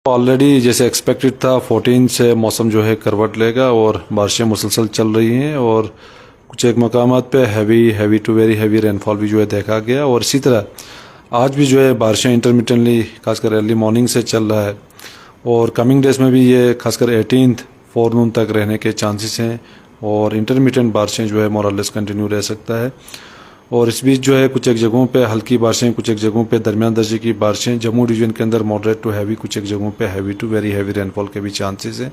Already जैसे expected था 14 से मौसम जो है करवट लेगा और बारिशें मुसलसल चल रही हैं और कुछ एक मकामात पे heavy to very heavy rainfall भी जो है देखा गया। और इसी तरह आज भी जो है बारिशें इंटरमिटेंटली खासकर अर्ली मॉर्निंग से चल रहा है और कमिंग डेज में भी ये खासकर 18th फोरनून तक रहने के चांसेस हैं और इंटरमिटेंट बारिशें जो है मोर और लेस कंटिन्यू रह सकता है। और इस बीच जो है कुछ एक जगहों पे हल्की बारिशें, कुछ एक जगहों पे दरमियान दर्जे की बारिशें, जम्मू डिवीजन के अंदर मॉडरेट टू हैवी, कुछ एक जगहों पे heavy to very heavy rainfall के भी चांसेस हैं।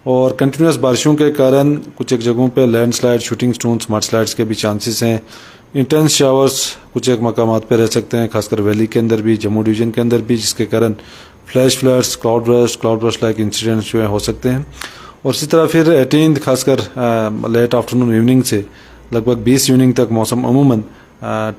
और कंटिन्यूस बारिशों के कारण कुछ एक जगहों पे लैंडस्लाइड, शूटिंग स्टोन्स, मडस्लाइड्स के भी चांसेस हैं। इंटेंस शावर्स कुछ एक मकामात पे रह सकते हैं, खासकर वैली के अंदर भी, जम्मू डिवीजन के अंदर भी, जिसके कारण flash floods, cloud burst like incidents जो है हो सकते हैं। और इसी तरह फिर 18 खासकर लेट आफ्टरनून इवनिंग से लगभग 20 इवनिंग तक मौसम अमूमन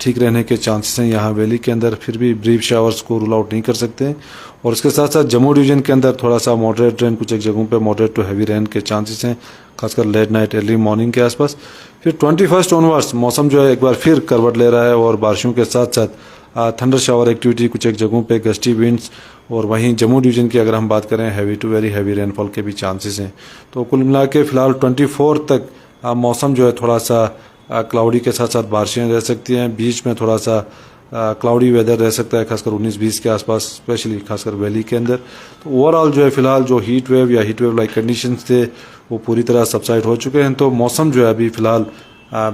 ठीक रहने के चांसेस हैं यहाँ वैली के अंदर। फिर भी ब्रीफ शावर्स को रूल आउट नहीं कर सकते हैं। और इसके साथ साथ जम्मू डिवीजन के अंदर थोड़ा सा मॉडरेट रेन, कुछ एक जगहों पे मॉडरेट टू हैवी रेन के चांसेस हैं, खासकर लेट नाइट अर्ली मॉर्निंग के आसपास। फिर 21 ऑनवर्ड्स मौसम जो है एक बार फिर करवट ले रहा है और बारिशों के साथ साथ थंडर शावर एक्टिविटी, कुछ एक जगहों पे गस्टी विंड्स, और वहीं जम्मू डिवीजन की अगर हम बात करें heavy to very heavy rainfall के भी चांसेस हैं। तो कुल मिला के फिलहाल 24 तक मौसम जो है थोड़ा सा क्लाउडी के साथ साथ बारिशें रह सकती हैं, बीच में थोड़ा सा क्लाउडी वेदर रह सकता है, खासकर 19-20 के आसपास, स्पेशली खासकर वैली के अंदर। तो ओवरऑल जो है फिलहाल जो हीट वेव या हीट वेव लाइक कंडीशंस थे वो पूरी तरह सबसाइड हो चुके हैं। तो मौसम जो है अभी फिलहाल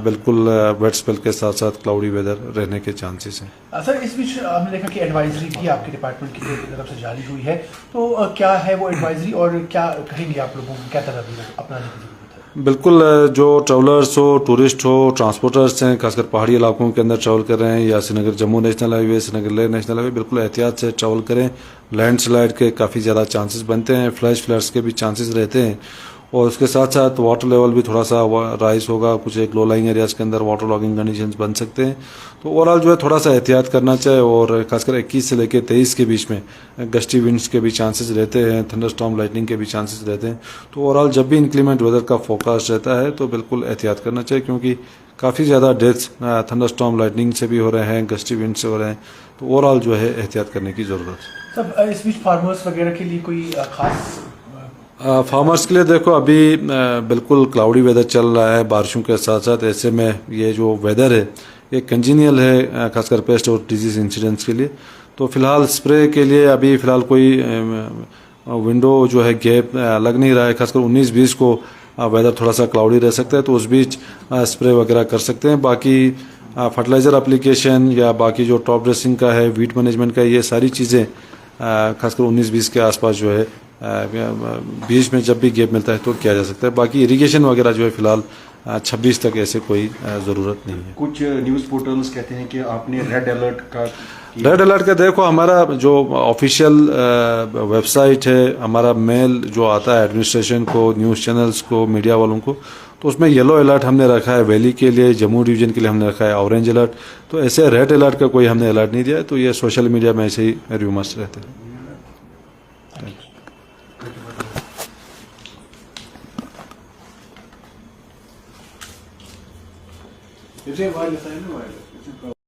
बिल्कुल वेट स्पेल के साथ साथ क्लाउडी वेदर रहने के चांसेस हैं। सर, इस बीच हमने देखा कि एडवाइजरी भी आपके डिपार्टमेंट की तरफ से जारी हुई है, तो क्या है वो एडवाइजरी और क्या कहेंगे आप लोगों को, क्या तदाबीर अपनाने की जरूरत है? बिल्कुल, जो ट्रैवलर्स हो, टूरिस्ट हो, ट्रांसपोर्टर्स हैं, खासकर पहाड़ी इलाकों के अंदर ट्रैवल कर रहे हैं या Srinagar Jammu national highway, Srinagar Leh national highway, बिल्कुल एहतियात से ट्रैवल करें। लैंडस्लाइड के काफ़ी ज़्यादा चांसेस बनते हैं, फ्लैश फ्लड्स के भी चांसेस रहते हैं और उसके साथ साथ वाटर लेवल भी थोड़ा सा राइज होगा, कुछ एक लो लाइंग एरियाज़ के अंदर वाटर लॉगिंग कंडीशंस बन सकते हैं। तो ओवरऑल जो है थोड़ा सा एहतियात करना चाहिए और खासकर 21 से लेकर 23 के बीच में गस्टी विंड्स के भी चांसेस रहते हैं, थंडरस्टॉर्म लाइटनिंग के भी चांसेस रहते हैं। तो ओवरऑल जब भी इंक्लीमेंट वेदर का फोरकास्ट रहता है तो बिल्कुल एहतियात करना चाहिए, क्योंकि काफ़ी ज़्यादा डेथ्स थंडरस्टॉर्म लाइटनिंग से भी हो रहे हैं, गस्टी विंड से हो रहे हैं। तो ओवरऑल जो है एहतियात करने की ज़रूरत है। सब इस बीच फार्मर्स वगैरह के लिए कोई खास फार्मर्स के लिए देखो अभी बिल्कुल क्लाउडी वेदर चल रहा है बारिशों के साथ साथ, ऐसे में ये जो वेदर है ये कंजीनियल है खासकर पेस्ट और डिजीज इंसिडेंट्स के लिए। तो फिलहाल स्प्रे के लिए अभी फिलहाल कोई विंडो जो है गैप लग नहीं रहा है, खासकर 19-20 को वेदर थोड़ा सा क्लाउडी रह सकता है तो उस बीच स्प्रे वगैरह कर सकते हैं। बाकी फर्टिलाइज़र एप्लीकेशन या बाकी जो टॉप ड्रेसिंग का है, वीट मैनेजमेंट का, ये सारी चीज़ें खासकर 19-20 के आसपास जो है बीच में जब भी गैप मिलता है तो किया जा सकता है। बाकी इरिगेशन वगैरह जो है फिलहाल 26 तक ऐसे कोई ज़रूरत नहीं है। कुछ न्यूज़ पोर्टल्स कहते हैं कि आपने रेड अलर्ट का देखो, हमारा जो ऑफिशियल वेबसाइट है, हमारा मेल जो आता है एडमिनिस्ट्रेशन को, न्यूज़ चैनल्स को, मीडिया वालों को, तो उसमें येलो अलर्ट हमने रखा है वैली के लिए, जम्मू डिवीजन के लिए हमने रखा है ऑरेंज अलर्ट। तो ऐसे रेड अलर्ट का कोई हमने अलर्ट नहीं दिया है। तो ये सोशल मीडिया में ऐसे ही रूमर्स रहते हैं। Is it wireless? I know wireless.